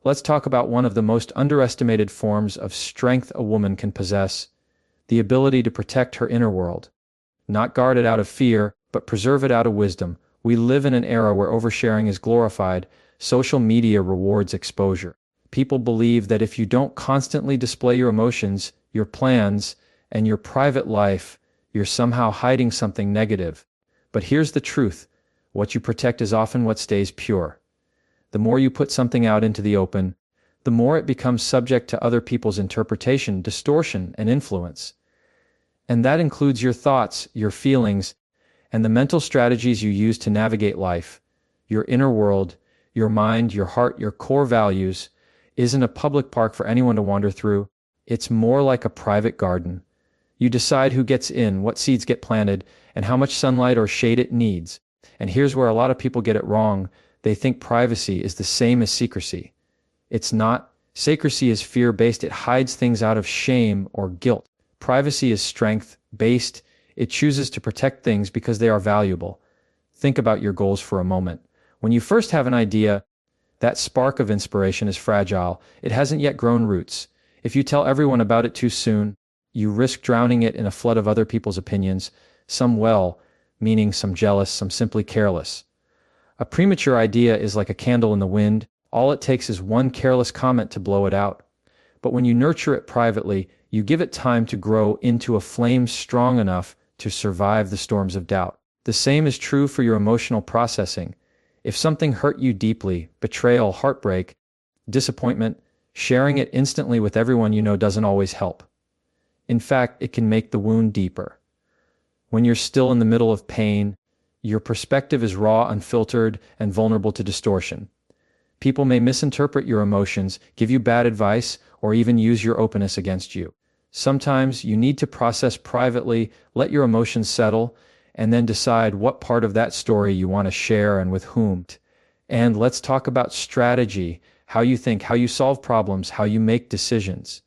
let's talk about one of the most underestimated forms of strength a woman can possess: the ability to protect her inner world. Not guard it out of fear, but preserve it out of wisdom. We live in an era where oversharing is glorified. Social media rewards exposure. People believe that if you don't constantly display your emotions, your plans, and your private life, you're somehow hiding something negative. But here's the truth: what you protect is often what stays pure. The more you put something out into the open, the more it becomes subject to other people's interpretation, distortion, and influence. And that includes your thoughts, your feelings, and the mental strategies you use to navigate life. Your inner world, your mind, your heart, your core values, isn't a public park for anyone to wander through. It's more like a private garden. You decide who gets in, what seeds get planted, and how much sunlight or shade it needs. And here's where a lot of people get it wrong. They think privacy is the same as secrecy. It's not. Secrecy is fear-based. It hides things out of shame or guilt. Privacy is strength-based. It chooses to protect things because they are valuable. Think about your goals for a moment. When you first have an idea, that spark of inspiration is fragile. It hasn't yet grown roots. If you tell everyone about it too soon, you risk drowning it in a flood of other people's opinions, some well-meaning, some jealous, some simply careless. A premature idea is like a candle in the wind. All it takes is one careless comment to blow it out. But when you nurture it privately, you give it time to grow into a flame strong enough to survive the storms of doubt. The same is true for your emotional processing. If something hurt you deeply, betrayal, heartbreak, disappointment, sharing it instantly with everyone you know doesn't always help. In fact, it can make the wound deeper. When you're still in the middle of pain, your perspective is raw, unfiltered, and vulnerable to distortion. People may misinterpret your emotions, give you bad advice, or even use your openness against you. Sometimes you need to process privately, let your emotions settle, and then decide what part of that story you want to share and with whom. And let's talk about strategy, how you think, how you solve problems, how you make decisions.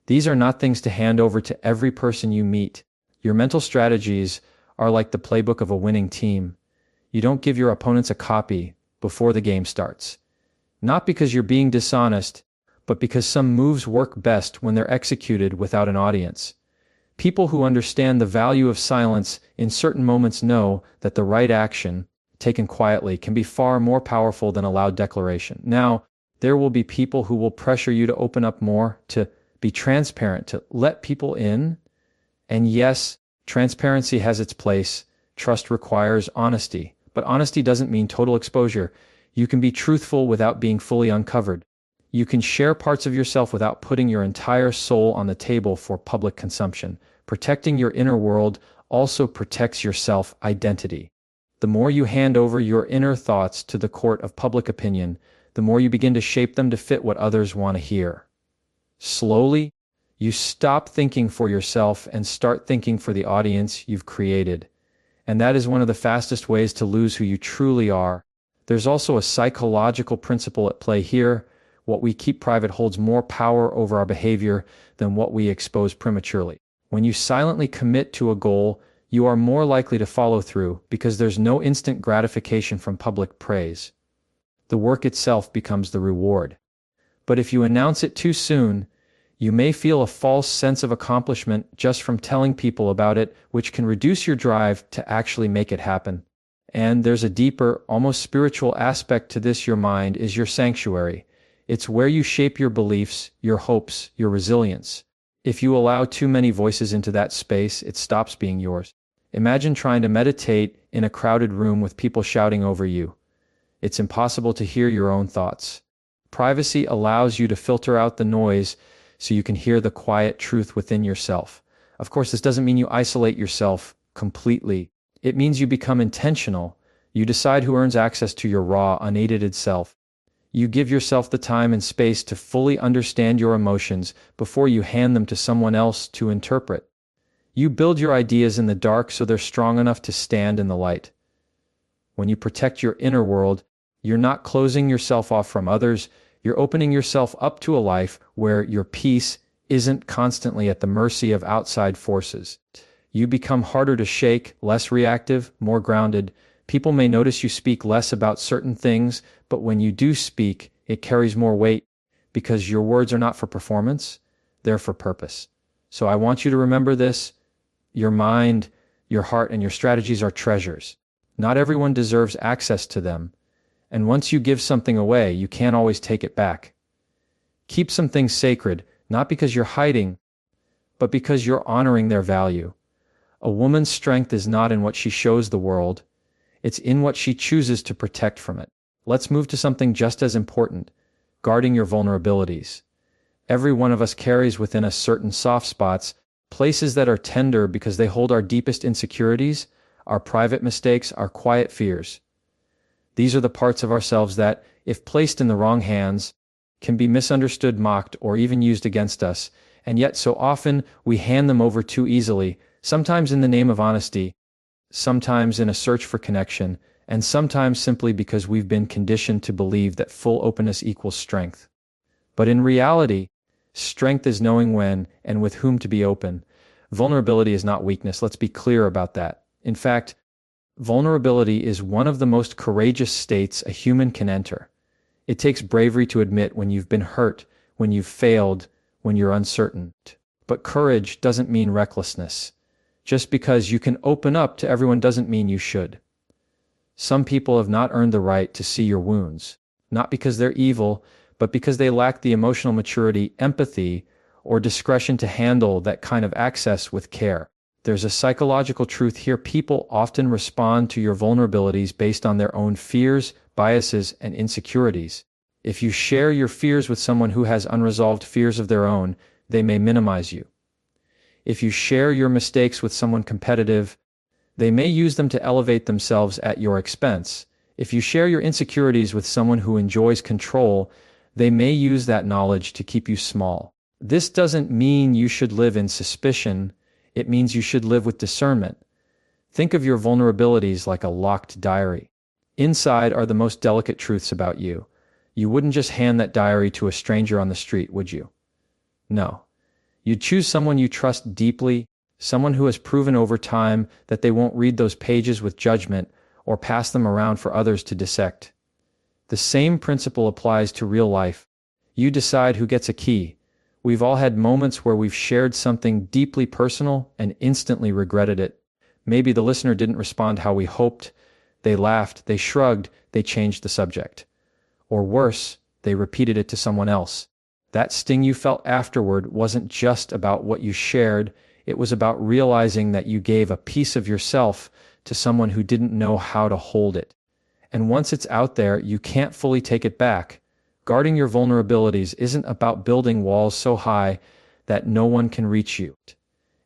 These are not things to hand over to every person you meet. Your mental strategies are like the playbook of a winning team. You don't give your opponents a copy before the game starts. Not because you're being dishonest, but because some moves work best when they're executed without an audience. People who understand the value of silence in certain moments know that the right action, taken quietly, can be far more powerful than a loud declaration. Now, there will be people who will pressure you to open up more, to be transparent, to let people in. And yes, transparency has its place. Trust requires honesty. But honesty doesn't mean total exposure. You can be truthful without being fully uncovered. You can share parts of yourself without putting your entire soul on the table for public consumption. Protecting your inner world also protects your self-identity. The more you hand over your inner thoughts to the court of public opinion, the more you begin to shape them to fit what others want to hear. Slowly, you stop thinking for yourself and start thinking for the audience you've created. And that is one of the fastest ways to lose who you truly are. There's also a psychological principle at play here. What we keep private holds more power over our behavior than what we expose prematurely. When you silently commit to a goal, you are more likely to follow through because there's no instant gratification from public praise. The work itself becomes the reward. But if you announce it too soon, you may feel a false sense of accomplishment just from telling people about it, which can reduce your drive to actually make it happen. And there's a deeper, almost spiritual aspect to this. Your mind is your sanctuary. It's where you shape your beliefs, your hopes, your resilience. If you allow too many voices into that space, it stops being yours. Imagine trying to meditate in a crowded room with people shouting over you. It's impossible to hear your own thoughts. Privacy allows you to filter out the noise so you can hear the quiet truth within yourself. Of course, this doesn't mean you isolate yourself completely. It means you become intentional. You decide who earns access to your raw, unedited self. You give yourself the time and space to fully understand your emotions before you hand them to someone else to interpret. You build your ideas in the dark so they're strong enough to stand in the light. When you protect your inner world, you're not closing yourself off from others. You're opening yourself up to a life where your peace isn't constantly at the mercy of outside forces. You become harder to shake, less reactive, more grounded. People may notice you speak less about certain things, but when you do speak, it carries more weight. because your words are not for performance, they're for purpose. So I want you to remember this. Your mind, your heart, and your strategies are treasures. Not everyone deserves access to them. And once you give something away, you can't always take it back. Keep some things sacred, not because you're hiding, but because you're honoring their value. A woman's strength is not in what she shows the world, it's in what she chooses to protect from it. Let's move to something just as important, guarding your vulnerabilities. Every one of us carries within us certain soft spots, places that are tender because they hold our deepest insecurities, our private mistakes, our quiet fears. These are the parts of ourselves that, if placed in the wrong hands, can be misunderstood, mocked, or even used against us, and yet so often we hand them over too easily, sometimes in the name of honesty, sometimes in a search for connection, and sometimes simply because we've been conditioned to believe that full openness equals strength. But in reality, strength is knowing when and with whom to be open. Vulnerability is not weakness, let's be clear about that. In fact, vulnerability is one of the most courageous states a human can enter. It takes bravery to admit when you've been hurt, when you've failed, when you're uncertain. But courage doesn't mean recklessness. Just because you can open up to everyone doesn't mean you should. Some people have not earned the right to see your wounds, not because they're evil, but because they lack the emotional maturity, empathy, or discretion to handle that kind of access with care. There's a psychological truth here. People often respond to your vulnerabilities based on their own fears, biases, and insecurities. If you share your fears with someone who has unresolved fears of their own, they may minimize you. If you share your mistakes with someone competitive, they may use them to elevate themselves at your expense. If you share your insecurities with someone who enjoys control, they may use that knowledge to keep you small. This doesn't mean you should live in suspicion. It means you should live with discernment. Think of your vulnerabilities like a locked diary. Inside are the most delicate truths about you. You wouldn't just hand that diary to a stranger on the street, would you? No. You'd choose someone you trust deeply, someone who has proven over time that they won't read those pages with judgment or pass them around for others to dissect. The same principle applies to real life. You decide who gets a key. We've all had moments where we've shared something deeply personal and instantly regretted it. Maybe the listener didn't respond how we hoped. They laughed, they shrugged, they changed the subject. Or worse, they repeated it to someone else. That sting you felt afterward wasn't just about what you shared, it was about realizing that you gave a piece of yourself to someone who didn't know how to hold it. And once it's out there, you can't fully take it back. Guarding your vulnerabilities isn't about building walls so high that no one can reach you.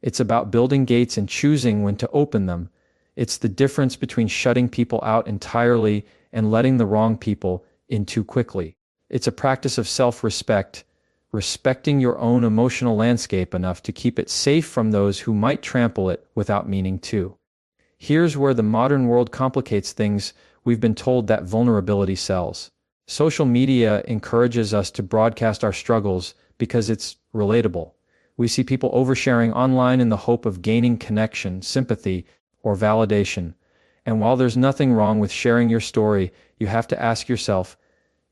It's about building gates and choosing when to open them. It's the difference between shutting people out entirely and letting the wrong people in too quickly. It's a practice of self-respect, respecting your own emotional landscape enough to keep it safe from those who might trample it without meaning to. Here's where the modern world complicates things. We've been told that vulnerability sells. Social media encourages us to broadcast our struggles because it's relatable. We see people oversharing online in the hope of gaining connection, sympathy, or validation. And while there's nothing wrong with sharing your story, you have to ask yourself,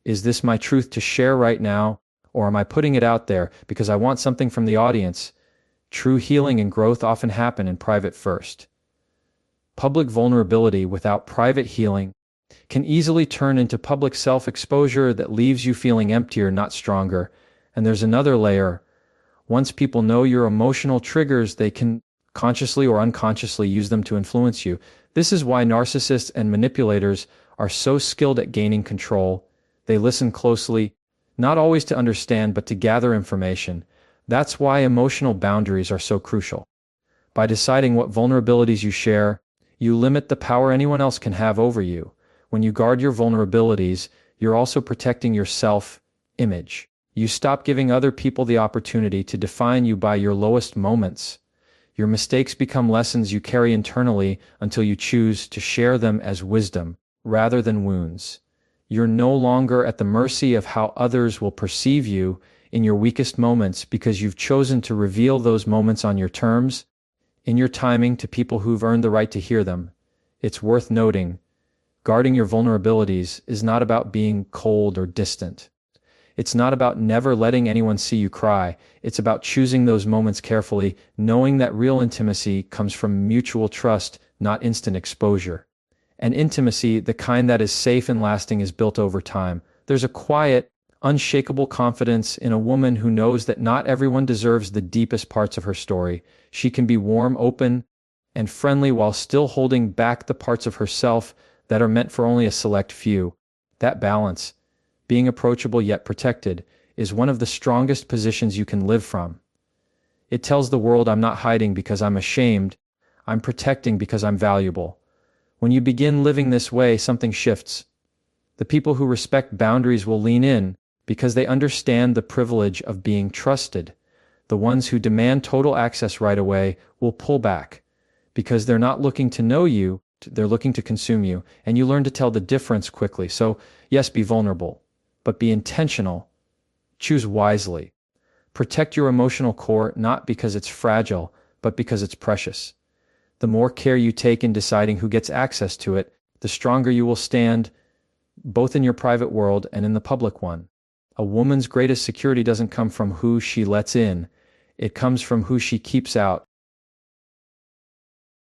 is this my truth to share right now, or am I putting it out there because I want something from the audience? True healing and growth often happen in private first. Public vulnerability without private healing can easily turn into public self-exposure that leaves you feeling emptier, not stronger. And there's another layer. Once people know your emotional triggers, they can consciously or unconsciously use them to influence you. This is why narcissists and manipulators are so skilled at gaining control. They listen closely, not always to understand, but to gather information. That's why emotional boundaries are so crucial. By deciding what vulnerabilities you share, you limit the power anyone else can have over you. When you guard your vulnerabilities, you're also protecting your self-image. You stop giving other people the opportunity to define you by your lowest moments. Your mistakes become lessons you carry internally until you choose to share them as wisdom rather than wounds. You're no longer at the mercy of how others will perceive you in your weakest moments because you've chosen to reveal those moments on your terms, in your timing, to people who've earned the right to hear them. It's worth noting, guarding your vulnerabilities is not about being cold or distant. It's not about never letting anyone see you cry. It's about choosing those moments carefully, knowing that real intimacy comes from mutual trust, not instant exposure. And intimacy, the kind that is safe and lasting, is built over time. There's a quiet, unshakable confidence in a woman who knows that not everyone deserves the deepest parts of her story. She can be warm, open, and friendly while still holding back the parts of herself that are meant for only a select few. That balance, being approachable yet protected, is one of the strongest positions you can live from. It tells the world, I'm not hiding because I'm ashamed, I'm protecting because I'm valuable. When you begin living this way, something shifts. The people who respect boundaries will lean in because they understand the privilege of being trusted. The ones who demand total access right away will pull back because they're not looking to know you, they're looking to consume you, and you learn to tell the difference quickly. So, yes, be vulnerable, but be intentional. Choose wisely. Protect your emotional core not because it's fragile, but because it's precious. The more care you take in deciding who gets access to it, the stronger you will stand, both in your private world and in the public one. A woman's greatest security doesn't come from who she lets in, it comes from who she keeps out.